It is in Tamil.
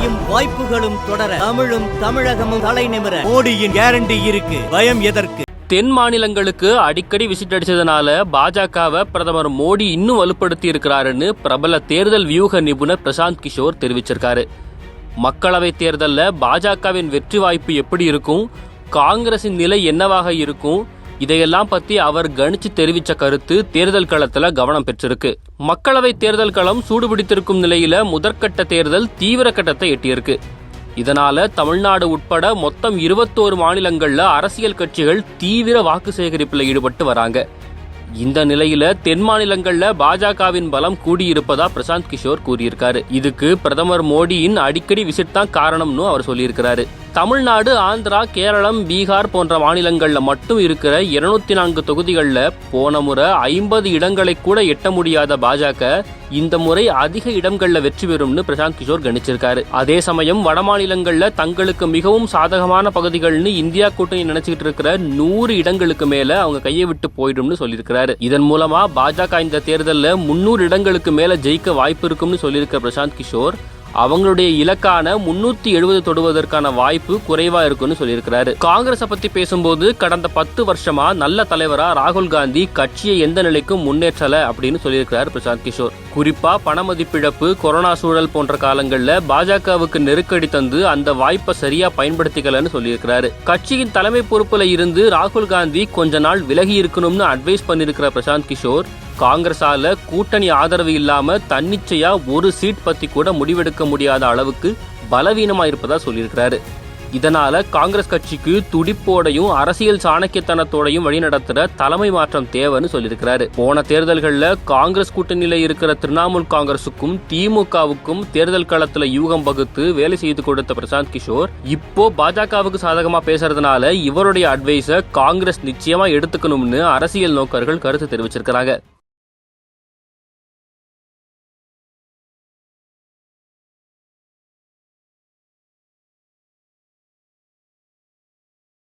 வெற்றியும் வாய்ப்புகளும் தொடர தமிழும் தமிழகமும் தலை நிமிர மோடியின் கேரண்டி இருக்கு. பயம் எதற்கு? தென் மாநிலங்களுக்கு அடிக்கடி விசிட் அடிச்சதுனால பாஜகவை பிரதமர் மோடி இன்னும் வலுப்படுத்தி இருக்கிறாருன்னு பிரபல தேர்தல் வியூக நிபுணர் பிரசாந்த் கிஷோர் தெரிவிச்சிருக்காரு. மக்களவை தேர்தலில் பாஜகவின் வெற்றி வாய்ப்பு எப்படி இருக்கும், காங்கிரசின் நிலை என்னவாக இருக்கும், இதையெல்லாம் பத்தி அவர் கணிச்சு தெரிவிச்ச கருத்து தேர்தல் களத்துல கவனம் பெற்றிருக்கு. மக்களவை தேர்தல் களம் சூடுபிடித்திருக்கும் நிலையில முதற்கட்ட தேர்தல் தீவிர கட்டத்தை எட்டியிருக்கு. இதனால தமிழ்நாடு உட்பட மொத்தம் 21 மாநிலங்கள்ல அரசியல் கட்சிகள் தீவிர வாக்கு சேகரிப்புல ஈடுபட்டு வராங்க. இந்த நிலையில தென் மாநிலங்கள்ல பாஜகவின் பலம் கூடியிருப்பதா பிரசாந்த் கிஷோர் கூறியிருக்காரு. இதுக்கு பிரதமர் மோடியின் அடிக்கடி விசிட் தான் காரணம்னு அவர் சொல்லியிருக்கிறாரு. தமிழ்நாடு, ஆந்திரா, கேரளம், பீகார் போன்ற மாநிலங்கள்ல மட்டும் இருக்கிற 204 தொகுதிகள்ல போன முறை 50 இடங்களை கூட எட்ட முடியாத பாஜக இந்த முறை அதிக இடங்கள்ல வெற்றி பெறும்னு பிரசாந்த் கிஷோர் கணிச்சிருக்காரு. அதே சமயம் வட மாநிலங்கள்ல தங்களுக்கு மிகவும் சாதகமான பகுதிகள்னு இந்தியா கூட்டணி நினைச்சுக்கிட்டு இருக்கிற 100 இடங்களுக்கு மேல அவங்க கையை விட்டு போயிடும்னு சொல்லியிருக்கிறாரு. இதன் மூலமா பாஜக இந்த தேர்தலில் 300 இடங்களுக்கு மேல ஜெயிக்க வாய்ப்பு இருக்கும்னு சொல்லியிருக்கிற பிரசாந்த் கிஷோர் அவங்களுடைய இலக்கான 370 தொடுவதற்கான வாய்ப்பு குறைவா இருக்குன்னு சொல்லியிருக்கிறாரு. காங்கிரஸை பத்தி பேசும்போது கடந்த 10 வருஷமா நல்ல தலைவரா ராகுல் காந்தி கட்சியை எந்த நிலைக்கும் முன்னேற்றல அப்படின்னு சொல்லியிருக்கிறார் பிரசாந்த் கிஷோர். குறிப்பா பண மதிப்பிழப்பு, கொரோனா சூழல் போன்ற காலங்கள்ல பாஜகவுக்கு நெருக்கடி தந்து அந்த வாய்ப்பை சரியா பயன்படுத்திக்கலன்னு சொல்லியிருக்கிறாரு. கட்சியின் தலைமை பொறுப்புல இருந்து ராகுல் காந்தி கொஞ்ச நாள் விலகி இருக்கணும்னு அட்வைஸ் பண்ணிருக்கிற பிரசாந்த் கிஷோர் காங்கிரஸால கூட்டணி ஆதரவு இல்லாம தன்னிச்சையா ஒரு சீட் பத்தி கூட முடிவெடுக்க முடியாத அளவுக்கு பலவீனமா இருப்பதா சொல்லியிருக்கிறாரு. இதனால காங்கிரஸ் கட்சிக்கு துடிப்போடையும் அரசியல் சாணக்கியத்தனத்தோடையும் வழிநடத்துற தலைமை மாற்றம் தேவைன்னு சொல்லியிருக்கிறாரு. போன தேர்தல்கள்ல காங்கிரஸ் கூட்டணியில இருக்கிற திரிணாமுல் காங்கிரசுக்கும் திமுகவுக்கும் தேர்தல் களத்துல யூகம் வகுத்து வேலை செய்து கொடுத்த பிரசாந்த் கிஷோர் இப்போ பாஜகவுக்கு சாதகமா பேசுறதுனால இவருடைய அட்வைஸ காங்கிரஸ் நிச்சயமா எடுத்துக்கணும்னு அரசியல் நோக்கர்கள் கருத்து தெரிவிச்சிருக்கிறாங்க.